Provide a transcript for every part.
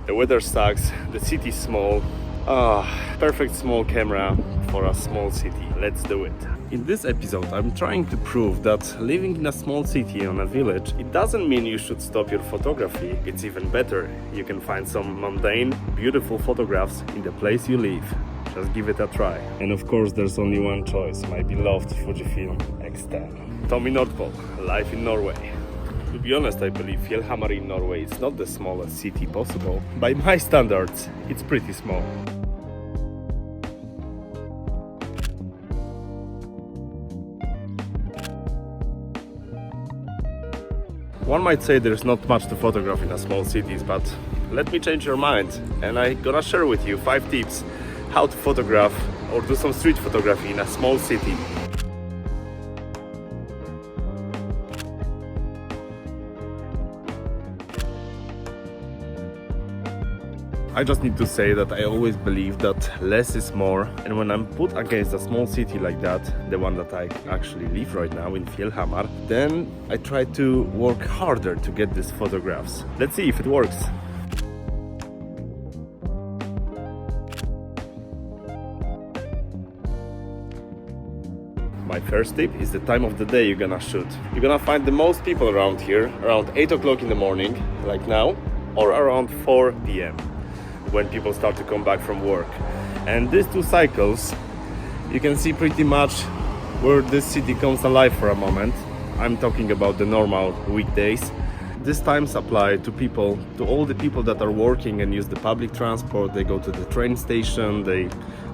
The weather sucks, the city is small. Perfect small camera for a small city. Let's do it. In this episode, I'm trying to prove that living in a small city on a village, it doesn't mean you should stop your photography. It's even better. You can find some mundane, beautiful photographs in the place you live. Just give it a try. And of course, there's only one choice, my beloved Fujifilm X10. Tommy Nordpol, life in Norway. To be honest, I believe Fjellhamar in Norway is not the smallest city possible. By my standards, it's pretty small. One might say there's not much to photograph in a small cities, but let me change your mind and I'm gonna share with you 5 tips how to photograph or do some street photography in a small city. I just need to say that I always believe that less is more, and when I'm put against a small city like that, the one that I actually live right now in Fjellhamar, then I try to work harder to get these photographs. Let's see if it works. My first tip is the time of the day you're gonna shoot. You're gonna find the most people around here around 8 o'clock in the morning, like now, or around 4 p.m. when people start to come back from work. And these 2 cycles, you can see pretty much where this city comes alive for a moment. I'm talking about the normal weekdays. These times apply to all the people that are working and use the public transport. They go to the train station, they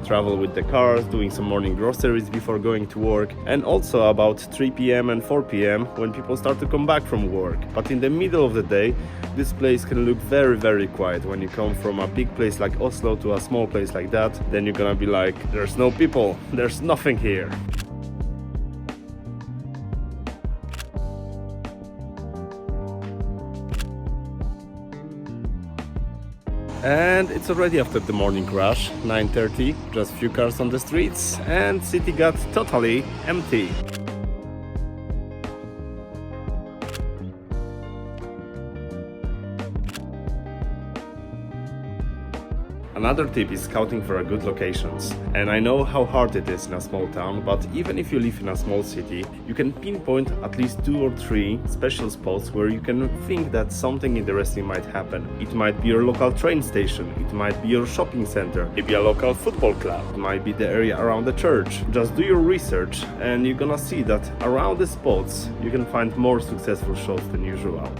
travel with the cars, doing some morning groceries before going to work, and also about 3 p.m. and 4 p.m. when people start to come back from work. But in the middle of the day, this place can look very, very quiet. When you come from a big place like Oslo to a small place like that, then you're gonna be like, there's no people, there's nothing here. And it's already after the morning rush, 9:30, just few cars on the streets, and city got totally empty. Another tip is scouting for good locations. And I know how hard it is in a small town, but even if you live in a small city, you can pinpoint at least 2 or 3 special spots where you can think that something interesting might happen. It might be your local train station, it might be your shopping center, maybe a local football club, it might be the area around the church. Just do your research and you're gonna see that around the spots you can find more successful shots than usual.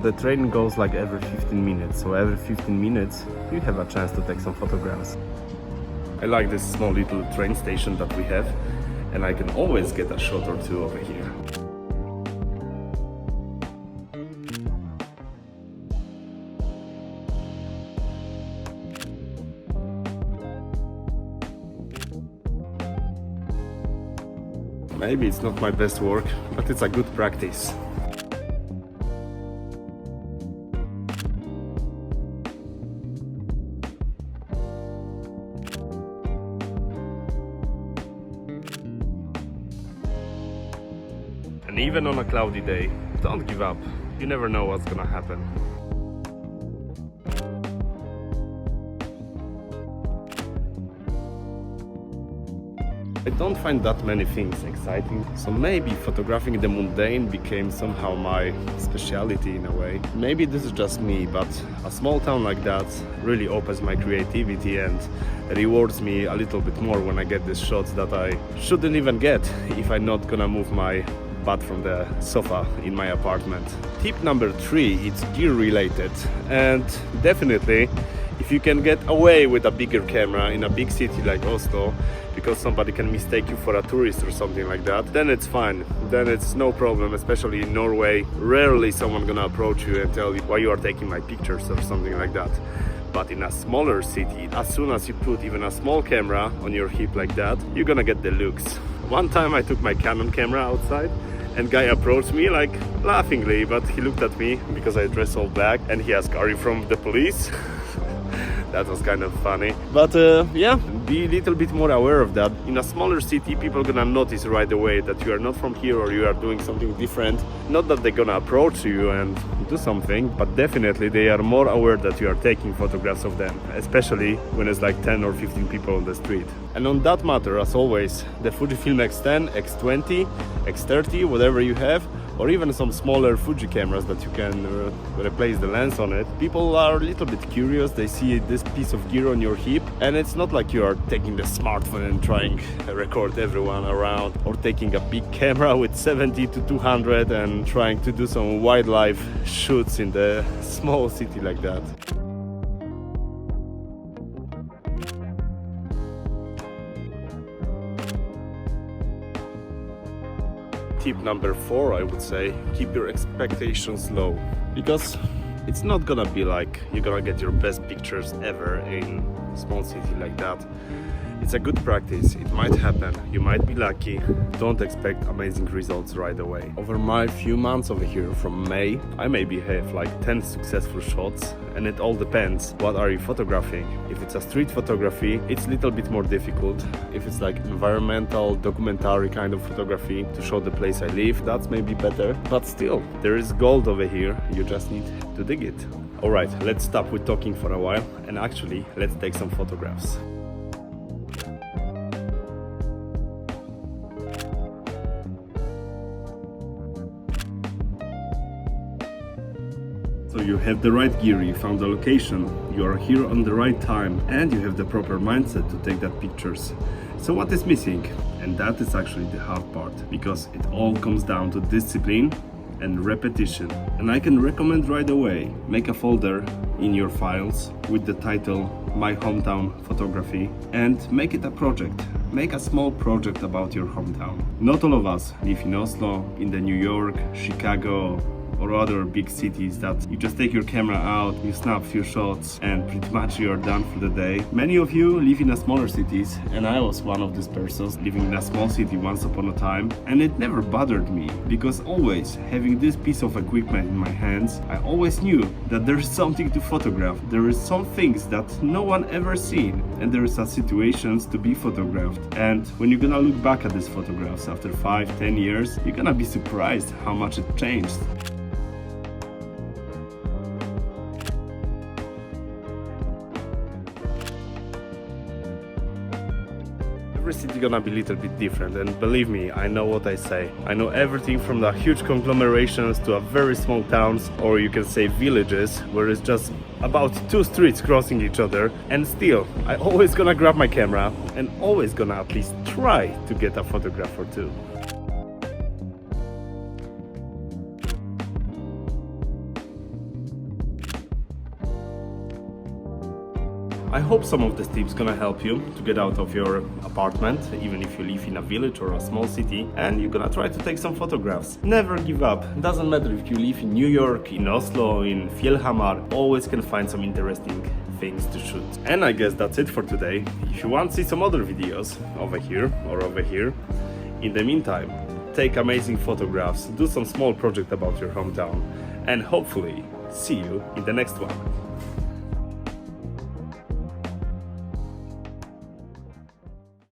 The train goes like every 15 minutes, so every 15 minutes you have a chance to take some photographs. I like this small little train station that we have, and I can always get a shot or 2 over here. Maybe it's not my best work, but it's a good practice. And even on a cloudy day, don't give up. You never know what's gonna happen. I don't find that many things exciting, so maybe photographing the mundane became somehow my specialty in a way. Maybe this is just me, but a small town like that really opens my creativity and rewards me a little bit more when I get these shots that I shouldn't even get if I'm not gonna move my butt from the sofa in my apartment. Tip number 3, it's gear related, and definitely if you can get away with a bigger camera in a big city like Oslo, because somebody can mistake you for a tourist or something like that, then it's fine, then it's no problem. Especially in Norway, rarely someone gonna approach you and tell you why you are taking my pictures or something like that. But in a smaller city, as soon as you put even a small camera on your hip like that, you're gonna get the looks. One time I took my Canon camera outside and guy approached me like laughingly, but he looked at me because I dress all black and he asked, "Are you from the police?" That was kind of funny. But yeah, be a little bit more aware of that. In a smaller city, people are gonna notice right away that you are not from here or you are doing something different. Not that they're gonna approach you and do something, but definitely they are more aware that you are taking photographs of them, especially when it's like 10 or 15 people on the street. And on that matter, as always, the Fujifilm X10, X20, X30, whatever you have, or even some smaller Fuji cameras that you can replace the lens on it. People are a little bit curious, they see this piece of gear on your hip, and it's not like you are taking the smartphone and trying to record everyone around, or taking a big camera with 70 to 200 and trying to do some wildlife shoots in the small city like that. Tip number 4, I would say, keep your expectations low, because it's not gonna be like you're gonna get your best pictures ever in a small city like that. It's a good practice, it might happen, you might be lucky. Don't expect amazing results right away. Over my few months over here from May, I maybe have like 10 successful shots, and it all depends what are you photographing. If it's a street photography, it's a little bit more difficult. If it's like environmental, documentary kind of photography to show the place I live, that's maybe better. But still, there is gold over here, you just need to dig it. Alright, let's stop with talking for a while and actually let's take some photographs. So you have the right gear, you found the location, you are here on the right time, and you have the proper mindset to take that pictures. So what is missing? And that is actually the hard part, because it all comes down to discipline and repetition. And I can recommend right away, make a folder in your files with the title My Hometown Photography and make it a project. Make a small project about your hometown. Not all of us live in Oslo, in the New York, Chicago, or other big cities that you just take your camera out, you snap a few shots and pretty much you are done for the day. Many of you live in a smaller cities, and I was one of these persons living in a small city once upon a time, and it never bothered me because always having this piece of equipment in my hands, I always knew that there is something to photograph. There is some things that no one ever seen, and there is situations to be photographed. And when you're gonna look back at these photographs after 5-10 years, you're gonna be surprised how much it changed. Every city gonna be a little bit different, and believe me, I know what I say. I know everything from the huge conglomerations to a very small towns, or you can say villages, where it's just about 2 streets crossing each other, and still, I always gonna grab my camera and always gonna at least try to get a photograph or two. I hope some of these tips gonna help you to get out of your apartment, even if you live in a village or a small city, and you're gonna try to take some photographs. Never give up. Doesn't matter if you live in New York, in Oslo, in Fjellhamar, always can find some interesting things to shoot. And I guess that's it for today. If you want to see some other videos over here or over here, in the meantime, take amazing photographs, do some small project about your hometown, and hopefully see you in the next one.